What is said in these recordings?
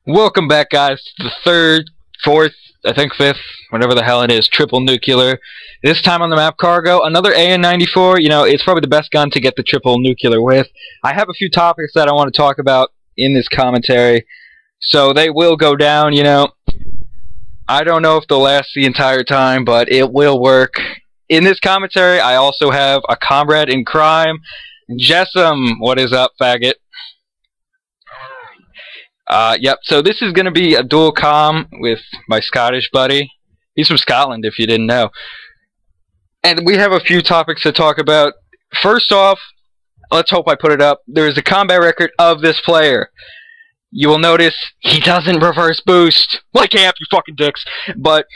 Welcome back, guys, to the third, fourth, I think fifth, whatever the hell it is, triple nuclear. This time on the map Cargo, another AN94. You know, it's probably the best gun to get the triple nuclear with. I have a few topics that I want to talk about in this commentary, so they will go down, you know. I don't know if they'll last the entire time, but it will work. In this commentary, I also have a comrade in crime, Jessam. What is up, faggot? Yep, so this is going to be a dual comm with my Scottish buddy. He's from Scotland, if you didn't know. And we have a few topics to talk about. First off, let's hope I put it up. There is a combat record of this player. You will notice he doesn't reverse boost. Like camp, you fucking dicks. But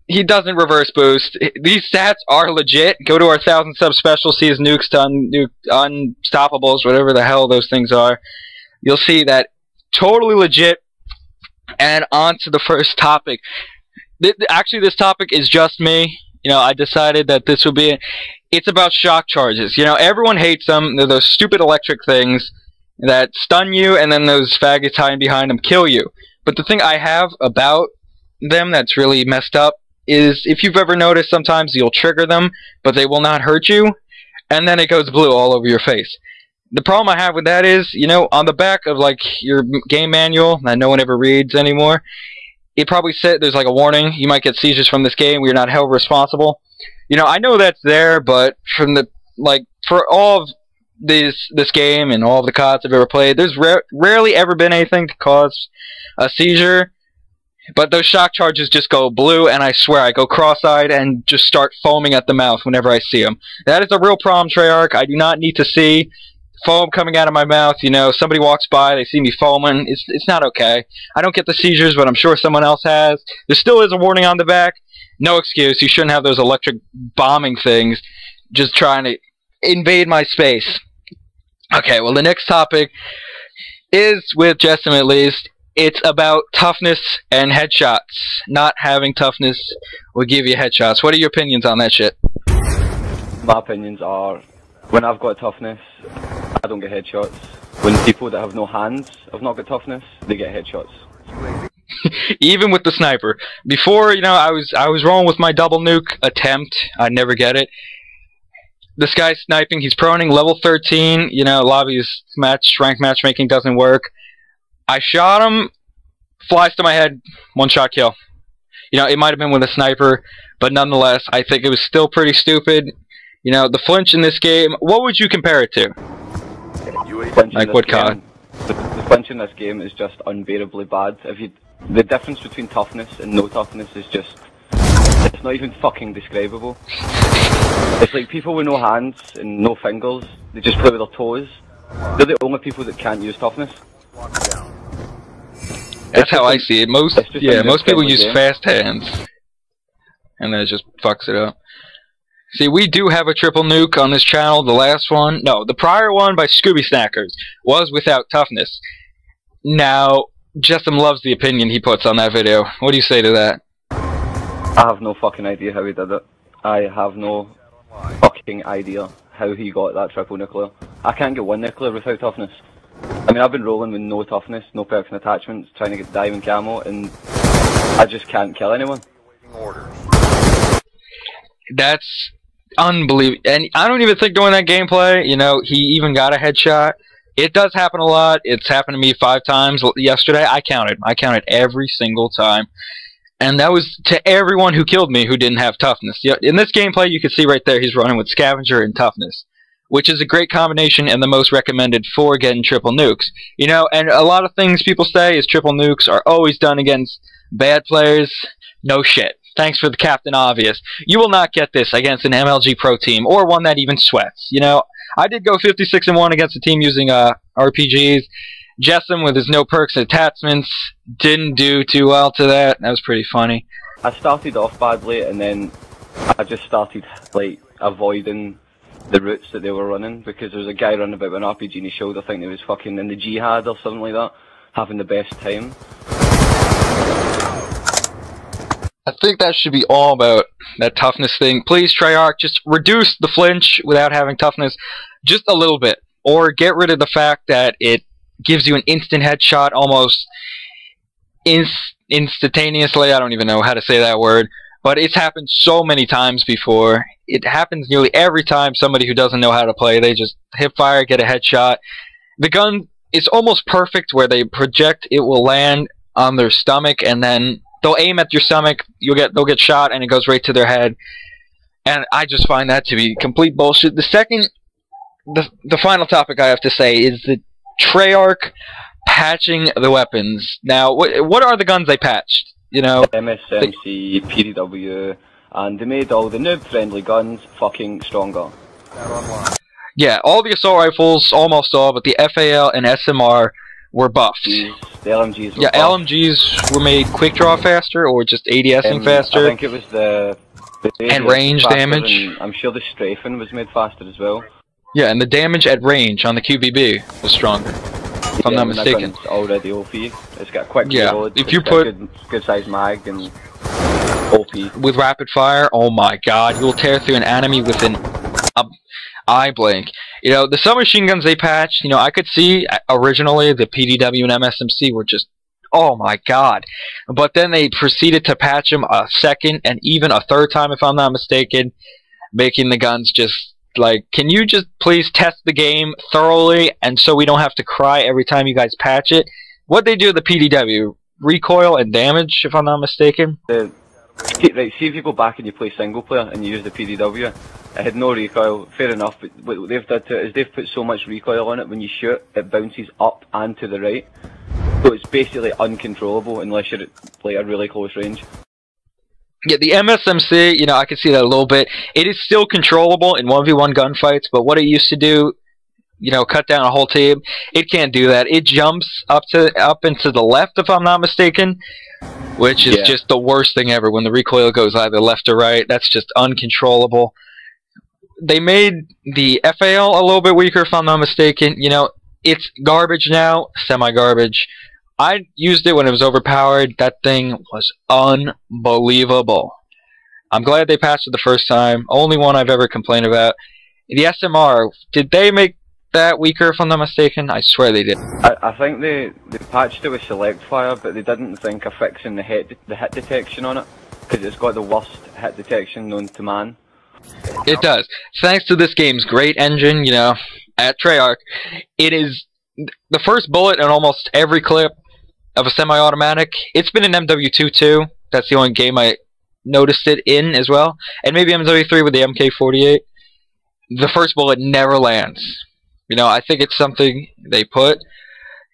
he doesn't reverse boost. These stats are legit. Go to our 1,000 sub special, see his nukes done, unstoppables, whatever the hell those things are. You'll see that totally legit. And on to the first topic. Actually, this topic is just me. You know, I decided that this would be it's about shock charges. You know, everyone hates them. They're those stupid electric things that stun you, and then those faggots hiding behind them kill you. But the thing I have about them that's really messed up is, if you've ever noticed, sometimes you'll trigger them, but they will not hurt you, and then it goes blue all over your face. The problem I have with that is, you know, on the back of, like, your game manual that no one ever reads anymore, it probably said there's, like, a warning, you might get seizures from this game, we're not held responsible. You know, I know that's there, but from the, like, for all of this game and all of the CODs I've ever played, there's rarely ever been anything to cause a seizure, but those shock charges just go blue, and I swear I go cross-eyed and just start foaming at the mouth whenever I see them. That is a real problem, Treyarch. I do not need to see foam coming out of my mouth. You know, somebody walks by, they see me foaming. It's not okay. I don't get the seizures, but I'm sure someone else has. There still is a warning on the back. No excuse. You shouldn't have those electric bombing things just trying to invade my space. Okay, well, the next topic is, with Jessam at least, it's about toughness and headshots. Not having toughness will give you headshots. What are your opinions on that shit? My opinions are, when I've got toughness, I don't get headshots. When people that have no hands have not got toughness, they get headshots. Even with the sniper. Before, you know, I was rolling with my double nuke attempt. I'd never get it. This guy's sniping, he's proning, level 13, you know, lobby's rank matchmaking doesn't work. I shot him, flies to my head, one shot kill. You know, it might have been with a sniper, but nonetheless, I think it was still pretty stupid. You know, the flinch in this game, what would you compare it to? Like what COD? The flinch in this game is just unbearably bad. The difference between toughness and no toughness is just, it's not even fucking describable. It's like people with no hands and no fingers, they just play with their toes. They're the only people that can't use toughness. That's how I see it. Most people use fast hands, and that just fucks it up. See, we do have a triple nuke on this channel. The last one, no, the prior one by Scooby Snackers was without toughness. Now, Jessam loves the opinion he puts on that video. What do you say to that? I have no fucking idea how he did it. I have no fucking idea how he got that triple nuclear. I can't get one nuclear without toughness. I mean, I've been rolling with no toughness, no perks and attachments, trying to get diamond camo, and I just can't kill anyone. That's unbelievable. And I don't even think doing that gameplay, you know, he even got a headshot. It does happen a lot. It's happened to me 5 times yesterday. I counted every single time. And that was to everyone who killed me who didn't have toughness. In this gameplay, you can see right there, he's running with Scavenger and Toughness, which is a great combination and the most recommended for getting triple nukes. You know, and a lot of things people say is triple nukes are always done against bad players. No shit. Thanks for the Captain Obvious. You will not get this against an MLG Pro team, or one that even sweats. You know, I did go 56-1 against a team using RPGs. Jessam, with his no perks and attachments, didn't do too well to that. That was pretty funny. I started off badly, and then I just started, like, avoiding the routes that they were running, because there was a guy running about with an RPG in his shoulder thinking he was fucking in the jihad or something like that, having the best time. I think that should be all about that toughness thing. Please, Treyarch, just reduce the flinch without having toughness just a little bit. Or get rid of the fact that it gives you an instant headshot almost instantaneously. I don't even know how to say that word, but it's happened so many times before. It happens nearly every time somebody who doesn't know how to play, they just hip fire, get a headshot. The gun is almost perfect where they project, it will land on their stomach, and then they'll aim at your stomach, they'll get shot, and it goes right to their head. And I just find that to be complete bullshit. The final topic I have to say is the Treyarch patching the weapons. Now, what are the guns they patched? You know, MSMC, PDW, and they made all the noob-friendly guns fucking stronger. Yeah, all the assault rifles, almost all, but the FAL and SMR were buffed. The LMGs were buffed. LMGs were made quick draw faster, or just ADSing faster. I think it was the and range damage. And I'm sure the strafing was made faster as well. Yeah, and the damage at range on the QBB was stronger, if I'm not mistaken. It's already OP. It's got quick reload. If you put good size mag and OP with rapid fire, oh my god, you'll tear through an enemy with an eye blink. You know, the submachine guns they patched, you know, I could see originally the PDW and MSMC were just, oh my god. But then they proceeded to patch them a second and even a third time, if I'm not mistaken, making the guns just like, can you just please test the game thoroughly, and so we don't have to cry every time you guys patch it? What they do with the PDW, recoil and damage, if I'm not mistaken. Right, see if you go back and you play single player and you use the PDW, it had no recoil, fair enough, but what they've done to it is they've put so much recoil on it, when you shoot, it bounces up and to the right. So it's basically uncontrollable unless you're at like a really close range. Yeah, the MSMC, you know, I can see that a little bit. It is still controllable in 1v1 gunfights, but what it used to do, you know, cut down a whole team, it can't do that. It jumps up into the left, if I'm not mistaken, which is just the worst thing ever. When the recoil goes either left or right, that's just uncontrollable. They made the FAL a little bit weaker, if I'm not mistaken. You know, it's garbage now, semi-garbage. I used it when it was overpowered. That thing was unbelievable. I'm glad they patched it the first time. Only one I've ever complained about. The SMR, did they make that weaker, if I'm not mistaken? I swear they did. I think they patched it with select fire, but they didn't think of fixing the hit detection on it, because it's got the worst hit detection known to man. It does. Thanks to this game's great engine, you know, at Treyarch, it is the first bullet in almost every clip of a semi-automatic. It's been in MW2 too. That's the only game I noticed it in as well. And maybe MW3 with the MK48. The first bullet never lands. You know, I think it's something they put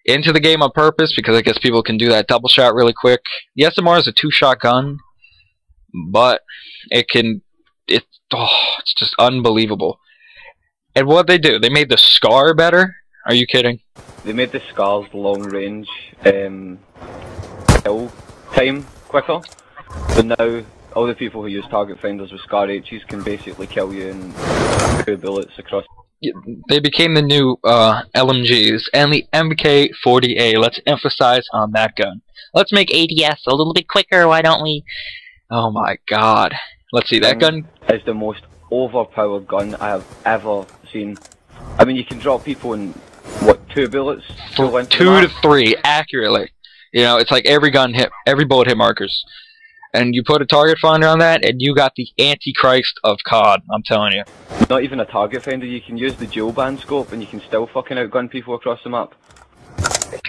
into the game on purpose, because I guess people can do that double shot really quick. The SMR is a 2-shot gun, but it's just unbelievable. And what they do, they made the SCAR better? Are you kidding? They made the SCAR's long range kill time quicker. So now all the people who use target finders with SCAR H's can basically kill you in 2 bullets across. They became the new LMGs and the MK40A. Let's emphasize on that gun. Let's make ADS a little bit quicker, why don't we? Oh my god. Let's see, that gun is the most overpowered gun I have ever seen. I mean, you can drop people in, what, 2 bullets? 2 to 3, accurately. You know, it's like every bullet hit markers. And you put a target finder on that, and you got the Antichrist of COD, I'm telling you. Not even a target finder, you can use the dual band scope, and you can still fucking outgun people across the map.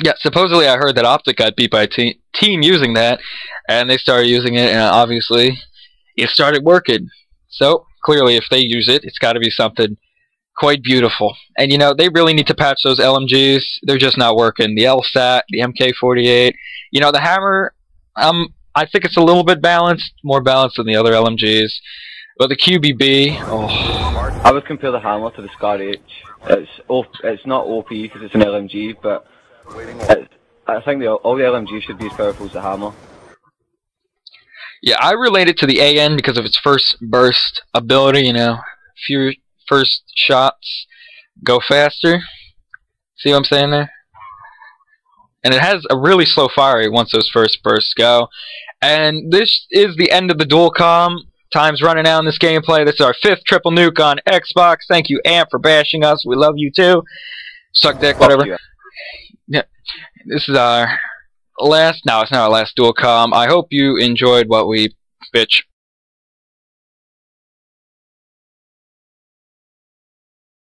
Yeah, supposedly I heard that Optic got beat by a team using that, and they started using it, and obviously it started working. So, clearly, if they use it, it's got to be something quite beautiful. And, you know, they really need to patch those LMGs. They're just not working. The LSAT, the MK48. You know, the Hammer, I think it's a little bit balanced, more balanced than the other LMGs. But the QBB, oh. I would compare the Hammer to the SCAR H. It's not OP because it's an LMG, but I think all the LMGs should be as powerful as the Hammer. Yeah, I relate it to the AN because of its first burst ability, you know. Few first shots go faster. See what I'm saying there? And it has a really slow fire rate once those first bursts go. And this is the end of the dual comm. Time's running out in this gameplay. This is our 5th triple nuke on Xbox. Thank you, Amp, for bashing us. We love you too. Suck dick, whatever. Yeah, this is our last. No, it's not our last dual com. I hope you enjoyed what we bitch